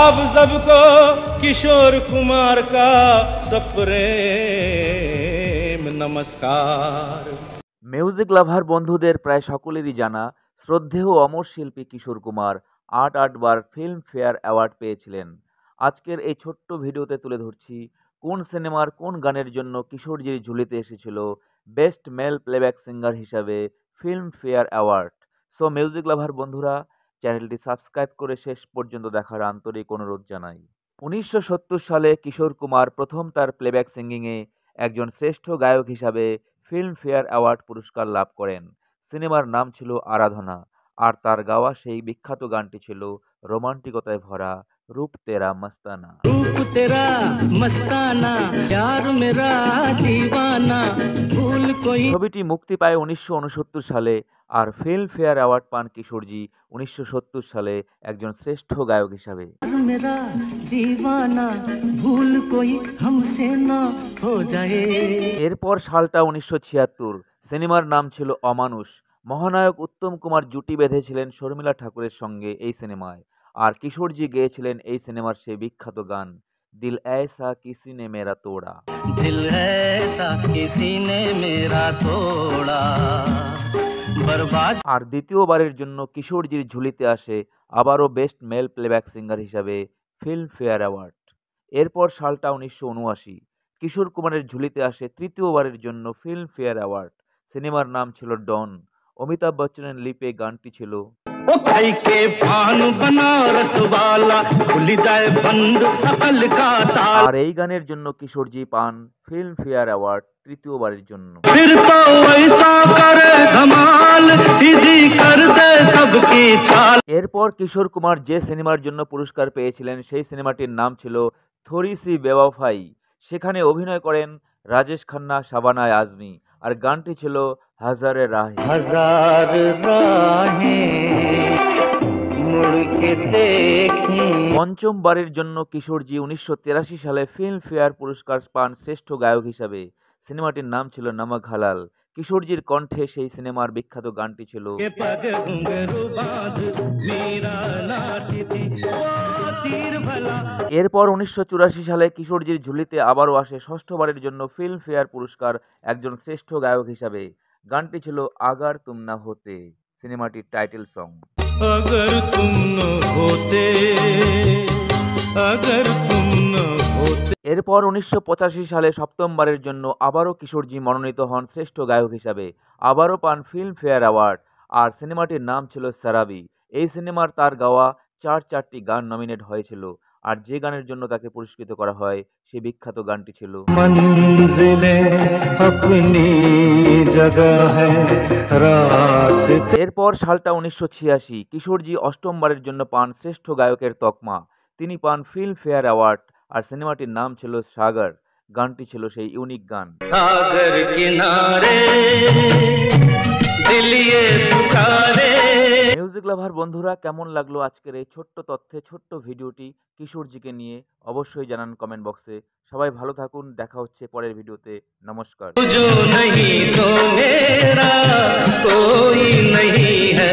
आप सबको किशोर कुमार का सप्रेम नमस्कार। মিউজিক লাভার বন্ধুদের প্রায় সকলেরই জানা শ্রদ্ধেয় অমর শিল্পী কিশোর কুমার ৮ বার ফিল্ম ফেয়ার অ্যাওয়ার্ড পেয়েছিলেন। আজকের এই ছোট্ট ভিডিওতে তুলে ধরছি কোন সিনেমার কোন গানের জন্য কিশোরজির ঝুলিতে এসেছিল বেস্ট মেল প্লেব্যাক সিঙ্গার হিসাবে film fair award. So music lover বন্ধুরা, চ্যানেলটি সাবস্ক্রাইব করে শেষ পর্যন্ত দেখার আন্তরিক অনুরোধ জানাই। ১৯৭০ সালে কিশোর কুমার প্রথম তার প্লেব্যাক সিঙ্গিংয়ে একজন শ্রেষ্ঠ গায়ক হিসাবে ফিল্ম ফেয়ার অ্যাওয়ার্ড পুরস্কার লাভ করেন। সিনেমার নাম ছিল আরাধনা, আর তার গাওয়া সেই বিখ্যাত গানটি ছিল রোমান্টিকতায় ভরা রূপ তেরা মস্তানা। रूप तेरा मस्ताना यार मेरा दीवाना भूल कोई। ছবিটি মুক্তি পায় ১৯৬৯ সালে, আর ফিল্ম ফেয়ার অ্যাওয়ার্ড পান কিশোরজি ১৯৭০ সালে একজন শ্রেষ্ঠ গায়ক হিসাবে। मेरा दीवाना भूल कोई हमसे ना हो जाए। এরপর সালটা ১৯৭৬। সিনেমার নাম ছিল অমানুষ। মহানায়ক উত্তম কুমার জুটি বেঁধেছিলেন শর্মিলা ঠাকুরের সঙ্গে এই সিনেমায়, আর কিশোরজি গেয়েছিলেন এই সিনেমার সেই বিখ্যাত গান দিল ऐसा किसी ने मेरा तोड़ा। दिल ऐसा किसी ने मेरा तोड़ा बर्बाद। আর দ্বিতীয়বারের জন্য কিশোরজির ঝুলিতে আসে আবারও বেস্ট মেল প্লেব্যাক সিঙ্গার হিসাবে ফিল্ম ফেয়ার অ্যাওয়ার্ড। এরপর সালটা ১৯৭৯। কিশোর কুমারের ঝুলিতে আসে তৃতীয়বারের জন্য ফিল্ম ফেয়ার অ্যাওয়ার্ড। সিনেমার নাম ছিল ডন। অমিতাভ বচ্চনের লিপে গানটি ছিল ओ खाई के पान बना रसवाला खुल जाए बंद अकल का ताला। আর এই গানের জন্য কিশোরজি পান ফিল্ম ফেয়ার অ্যাওয়ার্ড তৃতীয়বারের জন্য। फिर तो ऐसा करे धमाल सीधी कर दे सबकी चाल। এরপর কিশোর কুমার যে সিনেমার জন্য পুরস্কার পেয়েছিলেন সেই সিনেমাটির নাম ছিল থোড়ি সি বেওয়াফাই। সেখানে অভিনয় করেন রাজেশ খান্না, শাবানা আজমি, আর গানটি ছিল হাজারে রাহে। हजार राहें मुड़ के देखी। পঞ্চমবারের জন্য কিশোরজি ১৯৮৩ সালে ফিল্ম ফেয়ার পুরস্কার পান শ্রেষ্ঠ গায়ক হিসাবে। সিনেমাটির নাম ছিল নমক হালাল। কিশোরজির কণ্ঠে সেই সিনেমার বিখ্যাত গানটি ছিল के पग घुंघरू बांध मीरा नाचती वो तीर भला। এরপর ১৯৮৪ সালে কিশোরজির ঝুলিতে আবারও আসে ষষ্ঠবারের জন্য ফিল্ম ফেয়ার পুরস্কার একজন শ্রেষ্ঠ গায়ক হিসাবে। গানটি ছিল আগার তুম না হোতে, সিনেমাটির টাইটেল সং। अगर तुम न होते, अगर तुम न होते। এরপর ১৯৮৫ সালে সপ্তমবারের জন্য আবারও কিশোরজি মনোনীত হন শ্রেষ্ঠ গায়ক হিসাবে। আবারও পান ফিল্ম ফেয়ার অ্যাওয়ার্ড, আর সিনেমাটির নাম ছিল সারাবি। এই সিনেমার তার গাওয়া চারটি গান নমিনেট হয়েছিল, আর যে গানের জন্য তাকে পুরস্কৃত করা হয় সেই বিখ্যাত গানটি ছিল मंजिलें अपनी जगह है रास्ते। এরপর সালটা ১৯৮৬। কিশোরজি অষ্টমবারের জন্য পান শ্রেষ্ঠ গায়কের তকমা। তিনি পান ফিল্ম ফেয়ার অ্যাওয়ার্ড, আর সিনেমাটির নাম ছিল সাগর। গানটি ছিল সেই ইউনিক গান। सागर किनारे दिल ये पुकारे। মিউজিক লাভার বন্ধুরা, কেমন লাগলো আজকের এই ছোট্ট তথ্যে ছোট্ট ভিডিওটি কিশোরজিকে নিয়ে অবশ্যই জানান কমেন্ট বক্সে। সবাই ভালো থাকুন, দেখা হচ্ছে পরের ভিডিওতে। নমস্কার। जो नहीं तो मेरा कोई नहीं है।